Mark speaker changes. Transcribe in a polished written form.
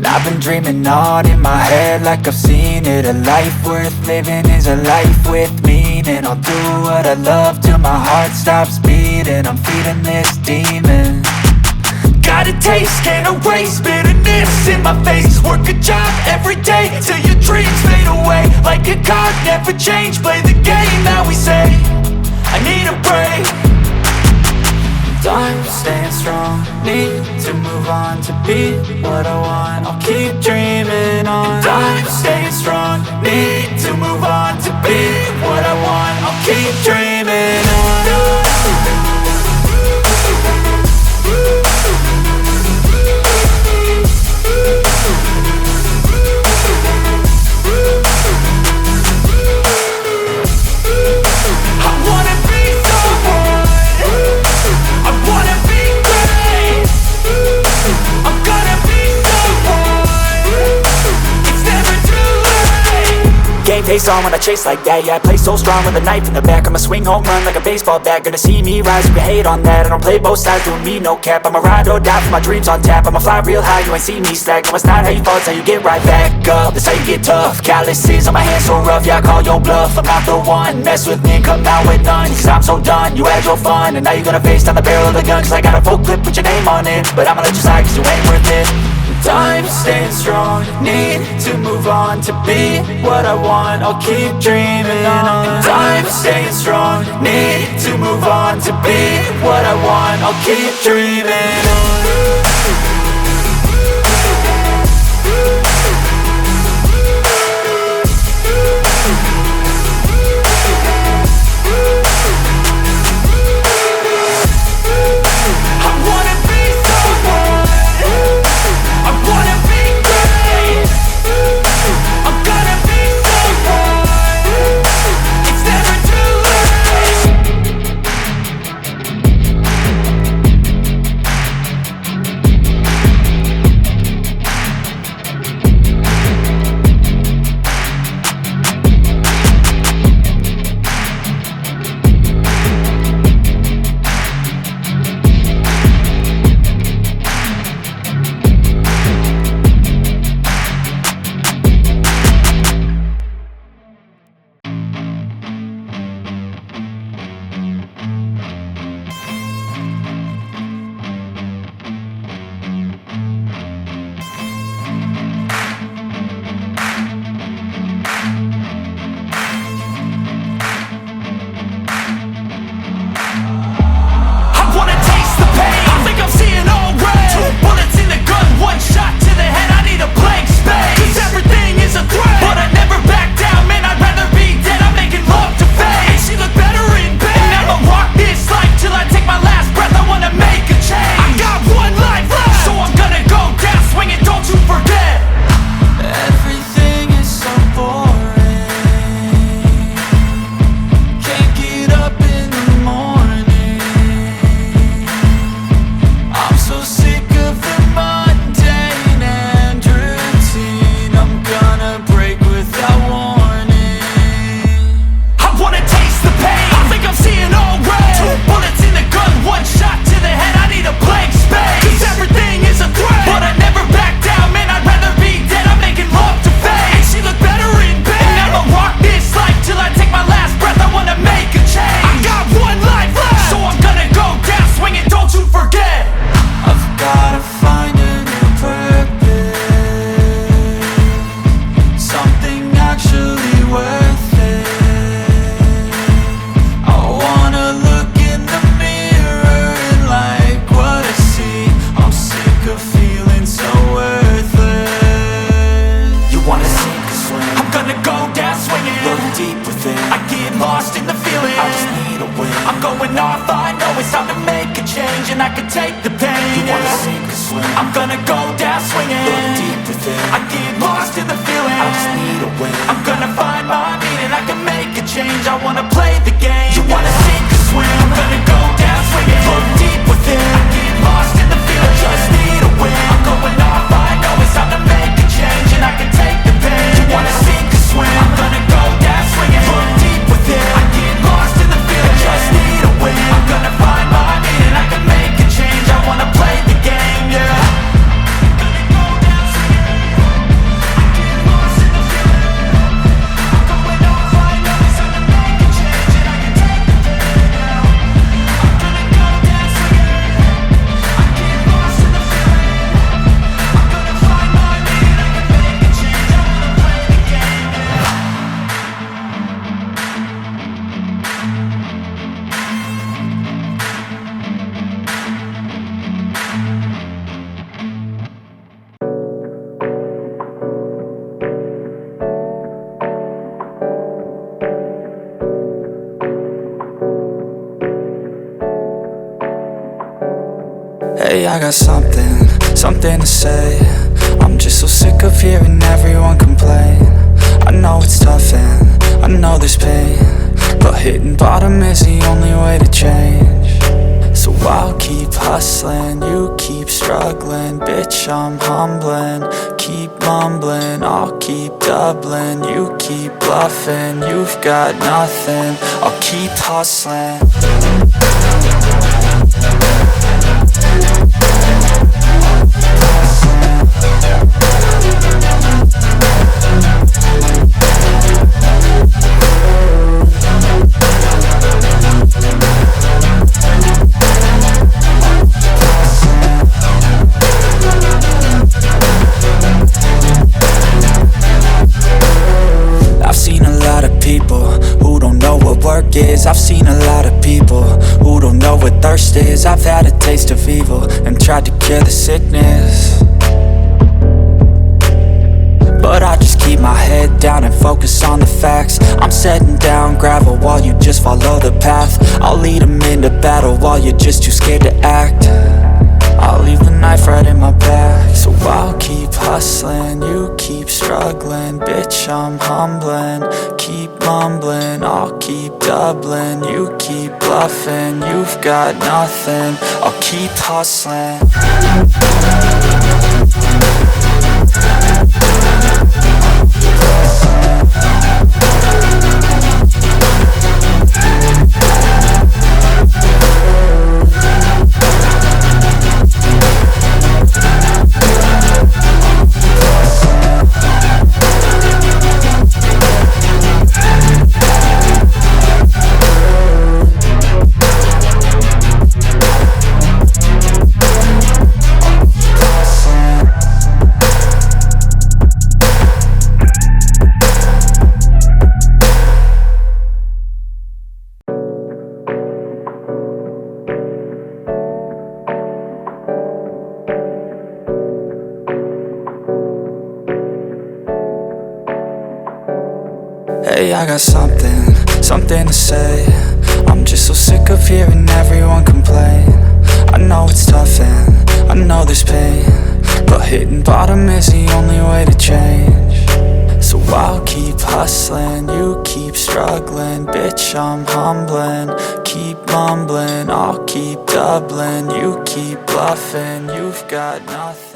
Speaker 1: I've been dreaming on in my head like I've seen it. A life worth living is a life with meaning. I'll do what I love till my heart stops beating. I'm feeding this demon. Got a taste, can't erase bitterness in my face. Work a job every day till your dreams fade away. Like a card, never change, play the game that we say. I need a break. I'm staying strong, need to move on to be what I want. I'll keep dreaming on. I'm staying strong, need to move on to be what I want. I'll keep dreaming on. Face on when I chase like that, yeah, I play so strong with a knife in the back. I'ma swing home run like a baseball bat. Gonna see me rise, you can hate on that. I don't play both sides, doing me no cap. I'ma ride or die for my dreams on tap. I'ma fly real high, you ain't see me slack. No, it's not how you fall, it's how you get right back up. That's how you get tough, calluses on my hands so rough. Yeah, I call your bluff, I'm not the one. Mess with me and come out with none, cause I'm so done. You had your fun, and now you're gonna face down the barrel of the gun. Cause I got a full clip, put your name on it. But I'ma let you slide, cause you ain't worth it. I'm staying strong, need to move on to be what I want. I'll keep dreaming on. I'm staying strong, need to move on to be what I want. I'll keep dreaming on. Hey, I got something to say. I'm just so sick of hearing everyone complain. I know it's tough and I know there's pain, but hitting bottom is the only way to change. So I'll keep hustling, you keep struggling. Bitch, I'm humbling, keep mumbling. I'll keep doubling, you keep bluffing. You've got nothing, I'll keep hustling. I've seen a lot of people who don't know what thirst is. I've had a taste of evil and tried to cure the sickness, but I just keep my head down and focus on the facts. I'm setting down gravel while you just follow the path. I'll lead them into battle while you're just too scared to act. I'll leave the knife right in my back. So I'll keep hustling, you keep struggling. Bitch, I'm humbling, keep mumbling. I'll keep doubling, you keep bluffing. You've got nothing, I'll keep hustling. Hey, I got something to say. I'm just so sick of hearing everyone complain. I know it's tough and I know there's pain, but hitting bottom is the only way to change. So I'll keep hustling, you keep struggling. Bitch, I'm humbling, keep mumbling. I'll keep doubling, you keep bluffing. You've got nothing.